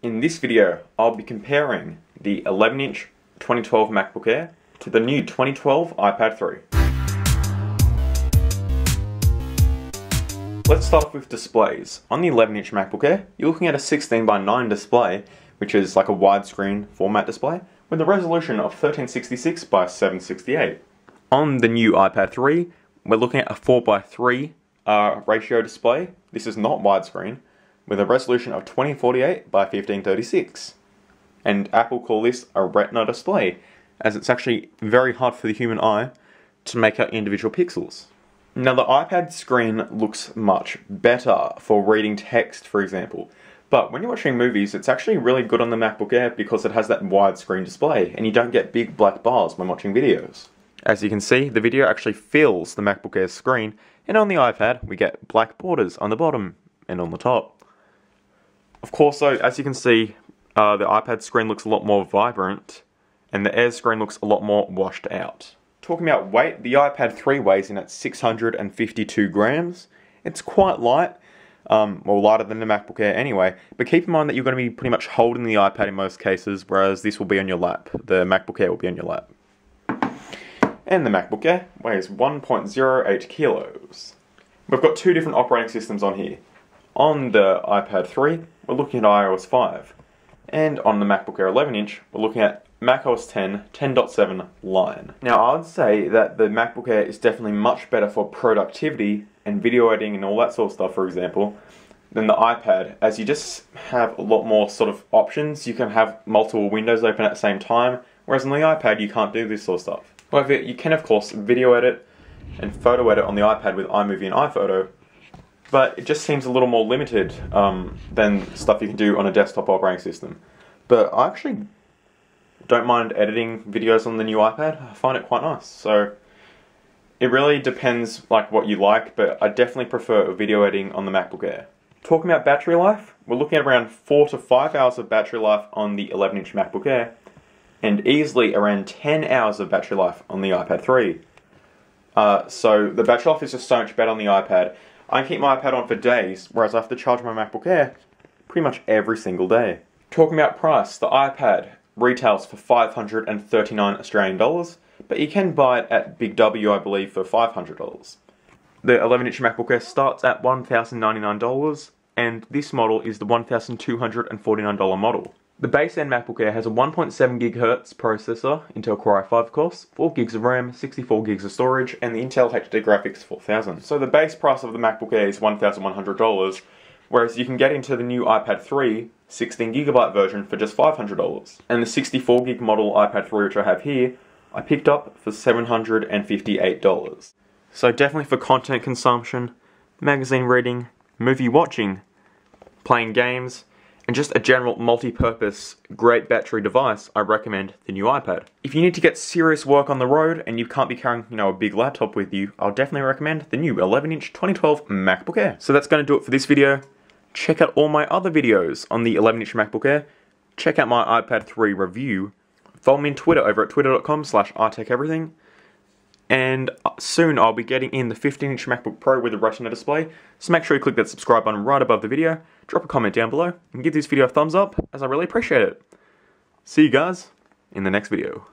In this video, I'll be comparing the 11-inch 2012 MacBook Air to the new 2012 iPad 3. Let's start off with displays. On the 11-inch MacBook Air, you're looking at a 16:9 display, which is like a widescreen format display, with a resolution of 1366 by 768. On the new iPad 3, we're looking at a 4:3 ratio display. This is not widescreen, with a resolution of 2048 by 1536. And Apple call this a retina display, as it's actually very hard for the human eye to make out individual pixels. Now the iPad screen looks much better for reading text, for example, but when you're watching movies, it's actually really good on the MacBook Air because it has that widescreen display and you don't get big black bars when watching videos. As you can see, the video actually fills the MacBook Air screen, and on the iPad we get black borders on the bottom and on the top. Of course though, as you can see, the iPad screen looks a lot more vibrant and the Air screen looks a lot more washed out. Talking about weight, the iPad 3 weighs in at 652 grams. It's quite light, well, lighter than the MacBook Air anyway, but keep in mind that you're going to be pretty much holding the iPad in most cases, whereas this will be on your lap. The MacBook Air will be on your lap. And the MacBook Air weighs 1.08 kilos. We've got two different operating systems on here. On the iPad 3, we're looking at iOS 5. And on the MacBook Air 11-inch, we're looking at macOS 10 10.7 Lion. Now I would say that the MacBook Air is definitely much better for productivity and video editing and all that sort of stuff, for example, than the iPad, as you just have a lot more sort of options. You can have multiple windows open at the same time, whereas on the iPad you can't do this sort of stuff. However, you can of course video edit and photo edit on the iPad with iMovie and iPhoto, but it just seems a little more limited than stuff you can do on a desktop operating system. But I actually don't mind editing videos on the new iPad. I find it quite nice. So it really depends like what you like, but I definitely prefer video editing on the MacBook Air. Talking about battery life, we're looking at around 4 to 5 hours of battery life on the 11-inch MacBook Air, and easily around 10 hours of battery life on the iPad 3. So the battery life is just so much better on the iPad. I can keep my iPad on for days, whereas I have to charge my MacBook Air pretty much every single day. Talking about price, the iPad retails for 539 Australian dollars, but you can buy it at Big W, I believe, for $500. The 11-inch MacBook Air starts at $1,099, and this model is the $1,249 model. The base end MacBook Air has a 1.7 GHz processor, Intel Core i5 of course, 4 gigs of RAM, 64 gigs of storage, and the Intel HD Graphics 4000. So the base price of the MacBook Air is $1,100, whereas you can get into the new iPad 3 16GB version for just $500. And the 64 gig model iPad 3, which I have here, I picked up for $758. So definitely for content consumption, magazine reading, movie watching, playing games, and just a general multi-purpose great battery device, I recommend the new iPad. If you need to get serious work on the road and you can't be carrying, a big laptop with you, I'll definitely recommend the new 11-inch 2012 MacBook Air. So that's going to do it for this video. Check out all my other videos on the 11-inch MacBook Air. Check out my iPad 3 review. Follow me on Twitter over at twitter.com/iTechEverything. And soon I'll be getting in the 15-inch MacBook Pro with a Retina display, so make sure you click that subscribe button right above the video, drop a comment down below, and give this video a thumbs up, as I really appreciate it. See you guys in the next video.